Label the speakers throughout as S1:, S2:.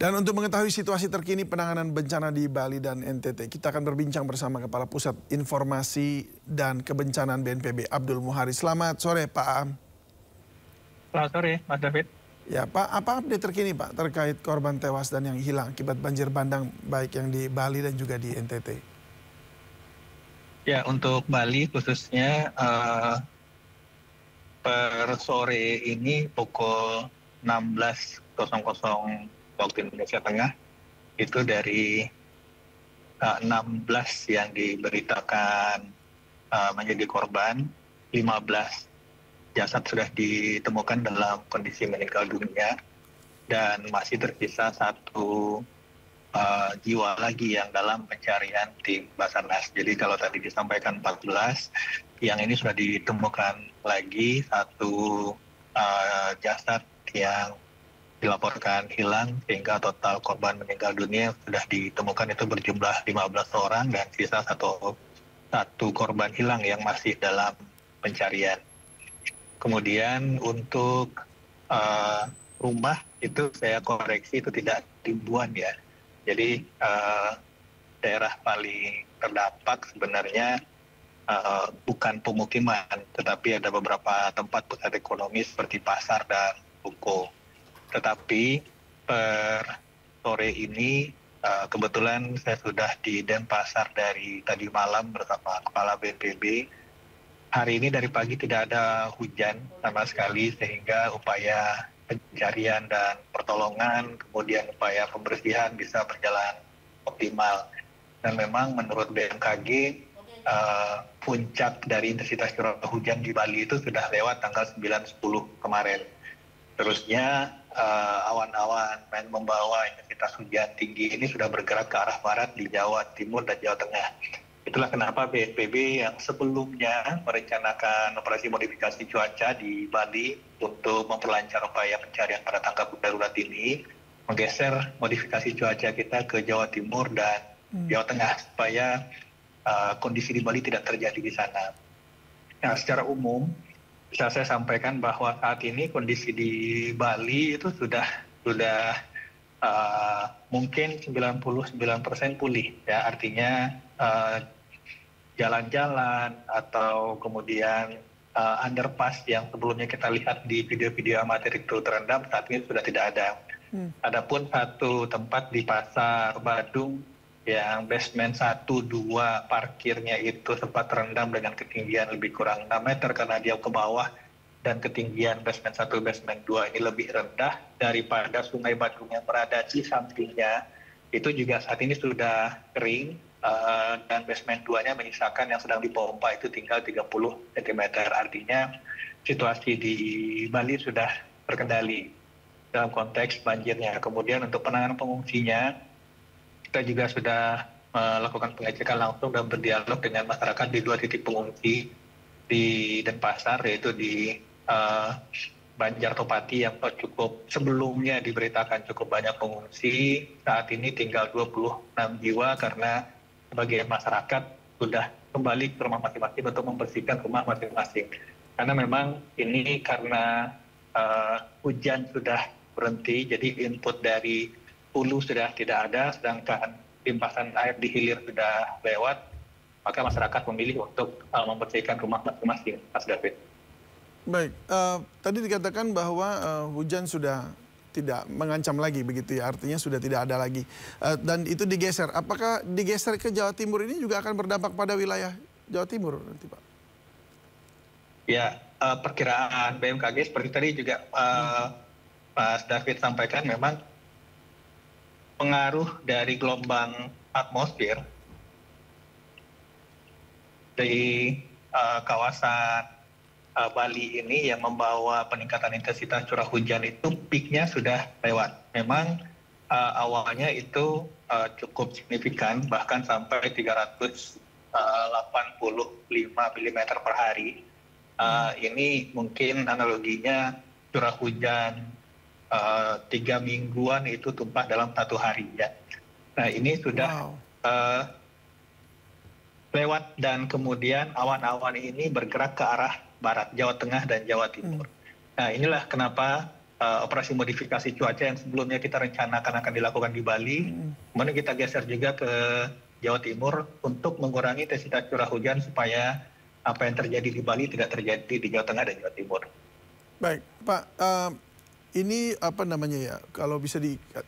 S1: Dan untuk mengetahui situasi terkini penanganan bencana di Bali dan NTT, kita akan berbincang bersama Kepala Pusat Informasi dan Kebencanaan BNPB, Abdul Muhari. Selamat sore, Pak Am.
S2: Selamat sore, Mas David.
S1: Ya, Pak, apa update terkini, Pak, terkait korban tewas dan yang hilang akibat banjir bandang, baik yang di Bali dan juga di NTT?
S2: Ya, untuk Bali khususnya per sore ini pukul 16.00 waktu Indonesia Tengah, itu dari 16 yang diberitakan menjadi korban, 15 jasad sudah ditemukan dalam kondisi meninggal dunia, dan masih tersisa 1 jiwa lagi yang dalam pencarian tim Basarnas. Jadi kalau tadi disampaikan 14, yang ini sudah ditemukan lagi 1 jasad yang dilaporkan hilang, sehingga total korban meninggal dunia yang sudah ditemukan itu berjumlah 15 orang dan sisa satu korban hilang yang masih dalam pencarian. Kemudian untuk rumah itu saya koreksi, itu tidak ribuan ya. Jadi daerah paling terdampak sebenarnya bukan pemukiman, tetapi ada beberapa tempat pusat ekonomi seperti pasar dan ruko. Tetapi per sore ini kebetulan saya sudah di Denpasar dari tadi malam bersama Kepala BNPB. Hari ini dari pagi tidak ada hujan sama sekali, sehingga upaya pencarian dan pertolongan, kemudian upaya pembersihan bisa berjalan optimal. Dan memang menurut BMKG, puncak dari intensitas curah hujan di Bali itu sudah lewat tanggal 9-10 kemarin. Terusnya awan-awan yang membawa intensitas hujan tinggi ini sudah bergerak ke arah barat di Jawa Timur dan Jawa Tengah. Itulah kenapa BNPB yang sebelumnya merencanakan operasi modifikasi cuaca di Bali untuk memperlancar upaya pencarian pada tanggap darurat ini, menggeser modifikasi cuaca kita ke Jawa Timur dan Jawa Tengah supaya kondisi di Bali tidak terjadi di sana. Nah, secara umum bisa saya sampaikan bahwa saat ini kondisi di Bali itu sudah mungkin 99% pulih, ya, artinya jalan-jalan atau kemudian underpass yang sebelumnya kita lihat di video-video amatir itu terendam, saat ini sudah tidak ada. Adapun satu tempat di Pasar Badung yang basement 1-2 parkirnya itu sempat terendam dengan ketinggian lebih kurang 6 meter karena dia ke bawah, dan ketinggian basement 1, basement 2 ini lebih rendah daripada Sungai Badung yang berada di sampingnya. Itu juga saat ini sudah kering, dan basement 2-nya menyisakan yang sedang dipompa itu tinggal 30 cm. Artinya situasi di Bali sudah terkendali dalam konteks banjirnya. Kemudian untuk penanganan pengungsinya, kita juga sudah melakukan pengecekan langsung dan berdialog dengan masyarakat di 2 titik pengungsi di Denpasar, yaitu di Banjar Topati yang cukup sebelumnya diberitakan cukup banyak pengungsi. Saat ini tinggal 26 jiwa karena sebagian masyarakat sudah kembali ke rumah masing-masing untuk membersihkan rumah masing-masing. Karena memang ini karena hujan sudah berhenti, jadi input dari hulu sudah tidak ada, sedangkan limpasan air di hilir sudah lewat, maka masyarakat memilih untuk membersihkan rumah masing-masing, Mas David.
S1: Baik, tadi dikatakan bahwa hujan sudah tidak mengancam lagi begitu ya, artinya sudah tidak ada lagi. Dan itu digeser, apakah digeser ke Jawa Timur ini juga akan berdampak pada wilayah Jawa Timur nanti, Pak?
S2: Ya, perkiraan BMKG seperti tadi juga Mas David sampaikan, memang pengaruh dari gelombang atmosfer dari kawasan Bali ini yang membawa peningkatan intensitas curah hujan itu peaknya sudah lewat. Memang awalnya itu cukup signifikan, bahkan sampai 385 mm per hari. Ini mungkin analoginya curah hujan 3 mingguan itu tumpah dalam 1 hari ya. Nah, ini sudah lewat, dan kemudian awan-awan ini bergerak ke arah barat, Jawa Tengah dan Jawa Timur. Nah, inilah kenapa operasi modifikasi cuaca yang sebelumnya kita rencanakan akan dilakukan di Bali, kemudian kita geser juga ke Jawa Timur untuk mengurangi intensitas curah hujan supaya apa yang terjadi di Bali tidak terjadi di Jawa Tengah dan Jawa Timur.
S1: Baik, Pak. Ini apa namanya ya? Kalau bisa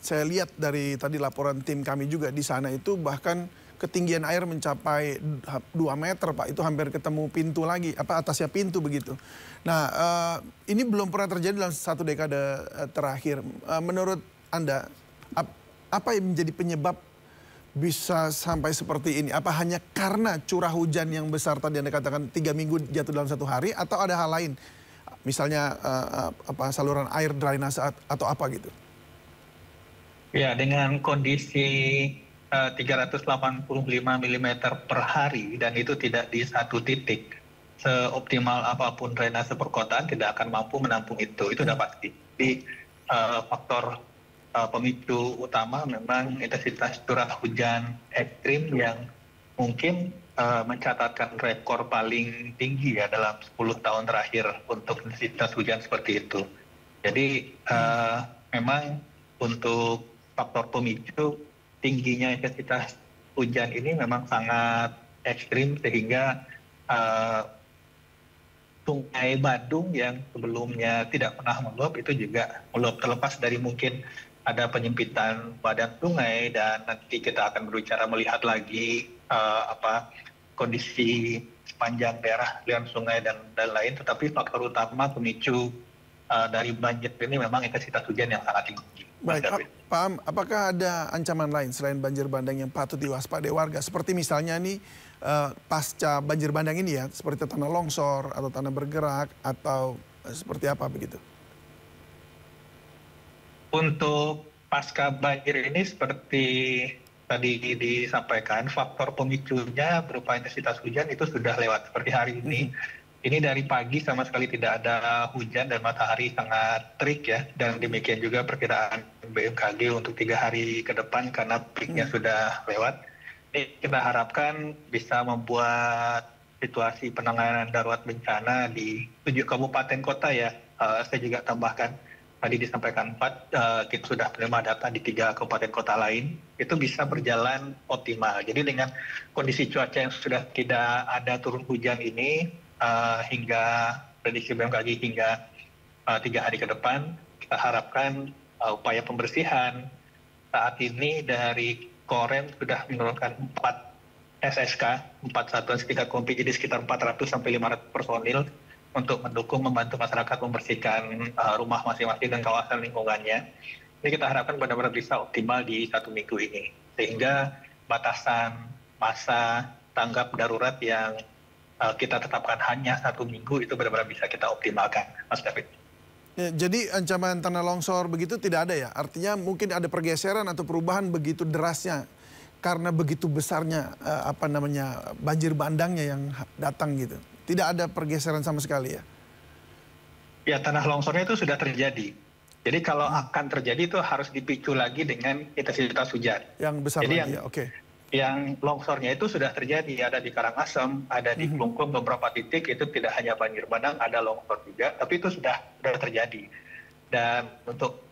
S1: saya lihat dari tadi laporan tim kami juga di sana itu bahkan ketinggian air mencapai 2 meter, Pak. Itu hampir ketemu pintu lagi, atasnya pintu begitu. Nah, ini belum pernah terjadi dalam 1 dekade terakhir. Menurut Anda, apa yang menjadi penyebab bisa sampai seperti ini? Apa hanya karena curah hujan yang besar tadi Anda katakan 3 minggu jatuh dalam 1 hari, atau ada hal lain? Misalnya saluran air drainase atau apa gitu?
S2: Ya, dengan kondisi 385 mm per hari dan itu tidak di satu titik, seoptimal apapun drainase perkotaan tidak akan mampu menampung itu sudah pasti. Jadi faktor pemicu utama memang intensitas curah hujan ekstrim yang mungkin mencatatkan rekor paling tinggi ya dalam 10 tahun terakhir untuk intensitas hujan seperti itu. Jadi memang untuk faktor pemicu tingginya intensitas hujan ini memang sangat ekstrim sehingga Sungai Badung yang sebelumnya tidak pernah meluap itu juga meluap, terlepas dari mungkin ada penyempitan badan sungai dan nanti kita akan berbicara melihat lagi kondisi sepanjang daerah aliran sungai dan lain, tetapi faktor utama pemicu dari banjir ini memang intensitas hujan yang sangat tinggi.
S1: Baik, Pak Am, apakah ada ancaman lain selain banjir bandang yang patut diwaspadai warga? Seperti misalnya nih pasca banjir bandang ini ya, seperti tanah longsor atau tanah bergerak atau seperti apa begitu?
S2: Untuk pasca banjir ini seperti tadi disampaikan, faktor pemicunya berupa intensitas hujan itu sudah lewat. Seperti hari ini, ini dari pagi sama sekali tidak ada hujan dan matahari sangat terik ya. Dan demikian juga perkiraan BMKG untuk 3 hari ke depan karena peaknya sudah lewat. Ini kita harapkan bisa membuat situasi penanganan darurat bencana di 7 kabupaten kota ya. Saya juga tambahkan, tadi disampaikan 4, kita sudah menerima data di 3 kabupaten kota lain, itu bisa berjalan optimal. Jadi dengan kondisi cuaca yang sudah tidak ada turun hujan ini, hingga prediksi BMKG hingga 3 hari ke depan, kita harapkan upaya pembersihan saat ini dari Korem sudah menurunkan 4 SSK, 4 satuan sekitar kompi, jadi sekitar 400 sampai 500 personil untuk mendukung membantu masyarakat membersihkan rumah masing-masing dan kawasan lingkungannya. Jadi kita harapkan benar-benar bisa optimal di 1 minggu ini. Sehingga batasan masa tanggap darurat yang kita tetapkan hanya 1 minggu itu benar-benar bisa kita optimalkan, Mas David.
S1: Ya, jadi ancaman tanah longsor begitu tidak ada ya? Artinya mungkin ada pergeseran atau perubahan begitu derasnya karena begitu besarnya banjir bandangnya yang datang gitu. Tidak ada pergeseran sama sekali ya?
S2: Ya, tanah longsornya itu sudah terjadi. Jadi kalau akan terjadi itu harus dipicu lagi dengan intensitas hujan.
S1: Yang besar
S2: jadi
S1: lagi ya, oke.
S2: Yang longsornya itu sudah terjadi, ada di Karangasem, ada di Klungkung beberapa titik, itu tidak hanya banjir bandang, ada longsor juga, tapi itu sudah terjadi. Dan untuk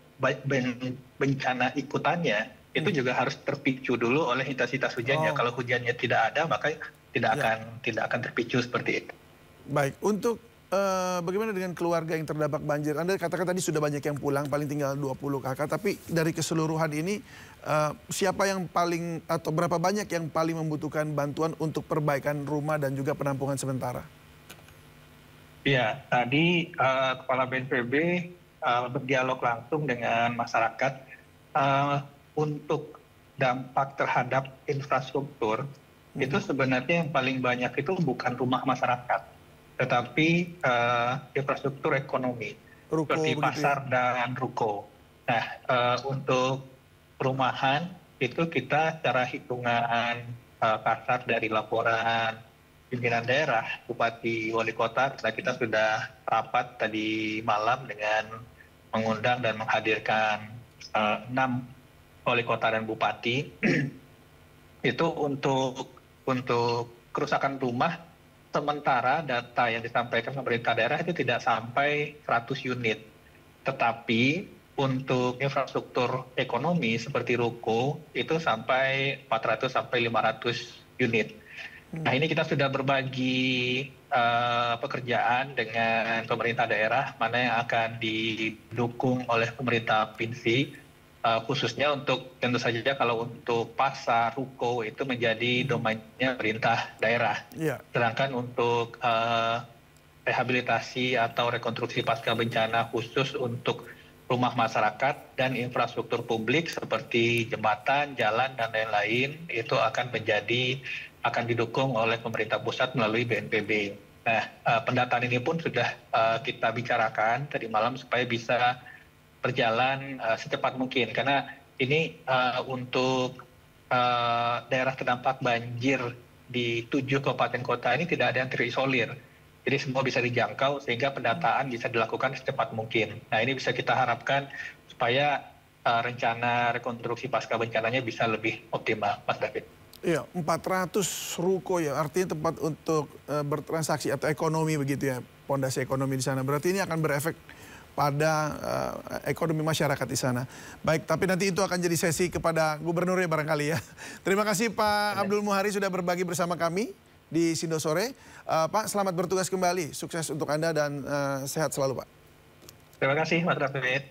S2: bencana ikutannya, itu juga harus terpicu dulu oleh intensitas hujannya. Kalau hujannya tidak ada, maka tidak akan terpicu seperti itu.
S1: Baik, untuk bagaimana dengan keluarga yang terdampak banjir? Anda katakan tadi sudah banyak yang pulang, paling tinggal 20 kakak, tapi dari keseluruhan ini siapa yang paling atau berapa banyak yang paling membutuhkan bantuan untuk perbaikan rumah dan juga penampungan sementara?
S2: Ya, tadi Kepala BNPB berdialog langsung dengan masyarakat untuk dampak terhadap infrastruktur. Itu sebenarnya yang paling banyak itu bukan rumah masyarakat, tetapi infrastruktur ekonomi, seperti pasar dan ruko. Nah, untuk perumahan itu kita secara hitungan kasar dari laporan pimpinan daerah, Bupati, Wali Kota, kita sudah rapat tadi malam dengan mengundang dan menghadirkan 6 Wali Kota dan Bupati. Itu untuk kerusakan rumah, sementara data yang disampaikan pemerintah daerah itu tidak sampai 100 unit. Tetapi untuk infrastruktur ekonomi seperti ruko itu sampai 400 sampai 500 unit. Nah, ini kita sudah berbagi pekerjaan dengan pemerintah daerah, mana yang akan didukung oleh pemerintah provinsi, khususnya untuk tentu saja kalau untuk pasar, ruko itu menjadi domainnya pemerintah daerah. Sedangkan untuk rehabilitasi atau rekonstruksi pasca bencana khusus untuk rumah masyarakat dan infrastruktur publik seperti jembatan, jalan, dan lain-lain itu akan didukung oleh pemerintah pusat melalui BNPB. Nah, pendataan ini pun sudah kita bicarakan tadi malam supaya bisa berjalan secepat mungkin. Karena ini untuk daerah terdampak banjir di 7 kabupaten kota ini tidak ada yang terisolir. Jadi semua bisa dijangkau sehingga pendataan bisa dilakukan secepat mungkin. Nah, ini bisa kita harapkan supaya rencana rekonstruksi pasca bencananya bisa lebih optimal, Mas David.
S1: Iya, 400 ruko ya, artinya tempat untuk bertransaksi atau ekonomi begitu ya, pondasi ekonomi di sana. Berarti ini akan berefek pada ekonomi masyarakat di sana. Baik, tapi nanti itu akan jadi sesi kepada gubernur ya barangkali ya. Terima kasih Pak Abdul Muhari sudah berbagi bersama kami di Sindo Sore. Pak, selamat bertugas kembali. Sukses untuk Anda dan sehat selalu, Pak.
S2: Terima kasih, Mas David.